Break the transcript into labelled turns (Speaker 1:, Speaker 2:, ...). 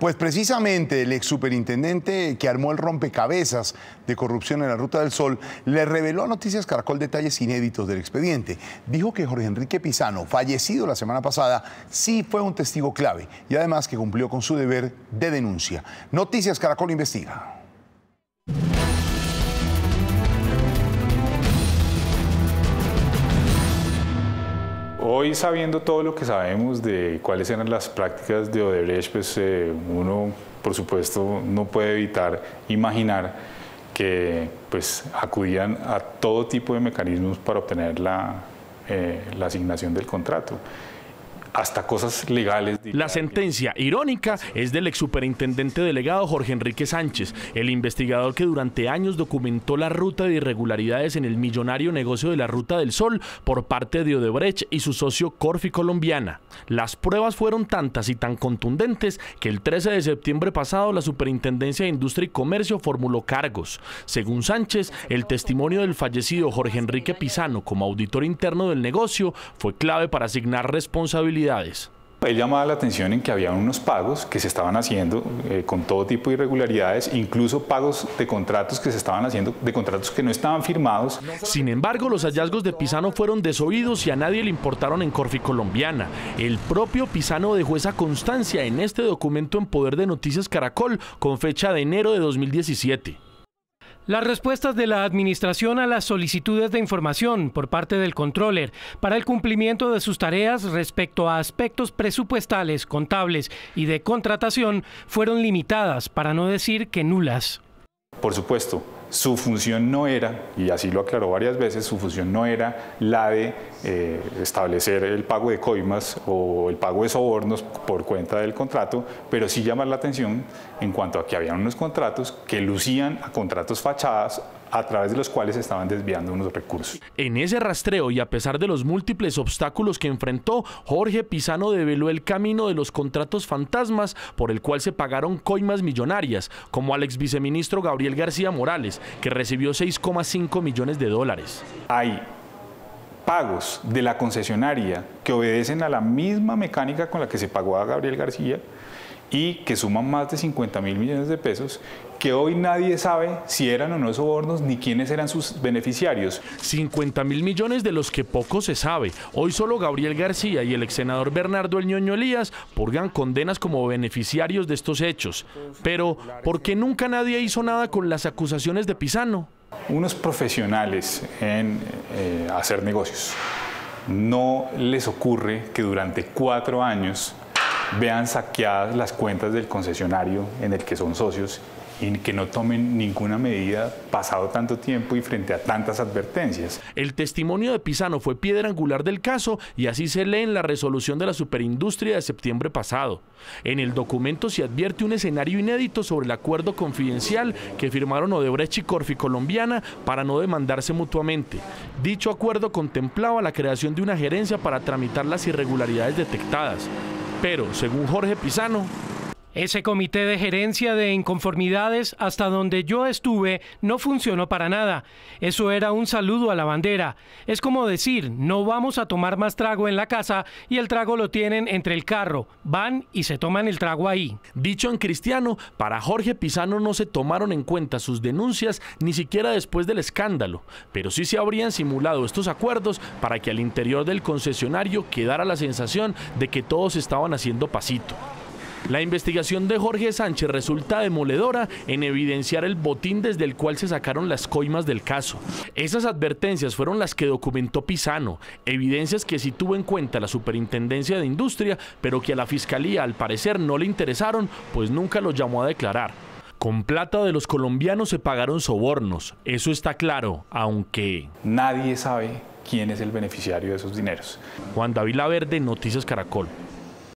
Speaker 1: Pues precisamente el ex superintendente que armó el rompecabezas de corrupción en la Ruta del Sol le reveló a Noticias Caracol detalles inéditos del expediente. Dijo que Jorge Enrique Pizano, fallecido la semana pasada, sí fue un testigo clave y además que cumplió con su deber de denuncia. Noticias Caracol investiga.
Speaker 2: Hoy, sabiendo todo lo que sabemos de cuáles eran las prácticas de Odebrecht, pues uno, por supuesto, no puede evitar imaginar que pues, acudían a todo tipo de mecanismos para obtener la asignación del contrato. Hasta cosas legales.
Speaker 3: La sentencia irónica es del ex superintendente delegado Jorge Enrique Sánchez, el investigador que durante años documentó la ruta de irregularidades en el millonario negocio de la Ruta del Sol por parte de Odebrecht y su socio Corfi Colombiana. Las pruebas fueron tantas y tan contundentes que el 13 de septiembre pasado la Superintendencia de Industria y Comercio formuló cargos. Según Sánchez, el testimonio del fallecido Jorge Enrique Pizano como auditor interno del negocio fue clave para asignar responsabilidades.
Speaker 2: Él llamaba la atención en que había unos pagos que se estaban haciendo con todo tipo de irregularidades, incluso pagos de contratos que se estaban haciendo, de contratos que no estaban firmados.
Speaker 3: Sin embargo, los hallazgos de Pizano fueron desoídos y a nadie le importaron en Corfi Colombiana. El propio Pizano dejó esa constancia en este documento en poder de Noticias Caracol con fecha de enero de 2017.
Speaker 4: Las respuestas de la Administración a las solicitudes de información por parte del Controller para el cumplimiento de sus tareas respecto a aspectos presupuestales, contables y de contratación fueron limitadas, para no decir que nulas.
Speaker 2: Por supuesto, su función no era, y así lo aclaró varias veces, su función no era la de establecer el pago de coimas o el pago de sobornos por cuenta del contrato, pero sí llamar la atención en cuanto a que habían unos contratos que lucían a contratos fachadas a través de los cuales se estaban desviando unos recursos.
Speaker 3: En ese rastreo y a pesar de los múltiples obstáculos que enfrentó, Jorge Pizano develó el camino de los contratos fantasmas por el cual se pagaron coimas millonarias, como al ex viceministro Gabriel García Morales, que recibió 6,5 millones de dólares.
Speaker 2: Hay pagos de la concesionaria que obedecen a la misma mecánica con la que se pagó a Gabriel García y que suman más de 50.000 millones de pesos, que hoy nadie sabe si eran o no sobornos ni quiénes eran sus beneficiarios.
Speaker 3: 50.000 millones de los que poco se sabe. Hoy solo Gabriel García y el ex senador Bernardo El Ñoño Elías purgan condenas como beneficiarios de estos hechos. Pero, ¿por qué nunca nadie hizo nada con las acusaciones de Pizano?
Speaker 2: Unos profesionales en hacer negocios. No les ocurre que durante 4 años vean saqueadas las cuentas del concesionario en el que son socios y que no tomen ninguna medida pasado tanto tiempo y frente a tantas advertencias.
Speaker 3: El testimonio de Pizano fue piedra angular del caso y así se lee en la resolución de la Superindustria de septiembre pasado. En el documento se advierte un escenario inédito sobre el acuerdo confidencial que firmaron Odebrecht y Corfi Colombiana para no demandarse mutuamente. Dicho acuerdo contemplaba la creación de una gerencia para tramitar las irregularidades detectadas. Pero, según Jorge Pizano,
Speaker 4: ese comité de gerencia de inconformidades, hasta donde yo estuve, no funcionó para nada. Eso era un saludo a la bandera. Es como decir, no vamos a tomar más trago en la casa y el trago lo tienen entre el carro. Van y se toman el trago ahí.
Speaker 3: Dicho en cristiano, para Jorge Pizano no se tomaron en cuenta sus denuncias ni siquiera después del escándalo, pero sí se habrían simulado estos acuerdos para que al interior del concesionario quedara la sensación de que todos estaban haciendo pasito. La investigación de Jorge Sánchez resulta demoledora en evidenciar el botín desde el cual se sacaron las coimas del caso. Esas advertencias fueron las que documentó Pizano, evidencias que sí tuvo en cuenta la Superintendencia de Industria, pero que a la Fiscalía al parecer no le interesaron, pues nunca lo llamó a declarar. Con plata de los colombianos se pagaron sobornos, eso está claro, aunque
Speaker 2: nadie sabe quién es el beneficiario de esos dineros.
Speaker 3: Juan David Laverde, Noticias Caracol.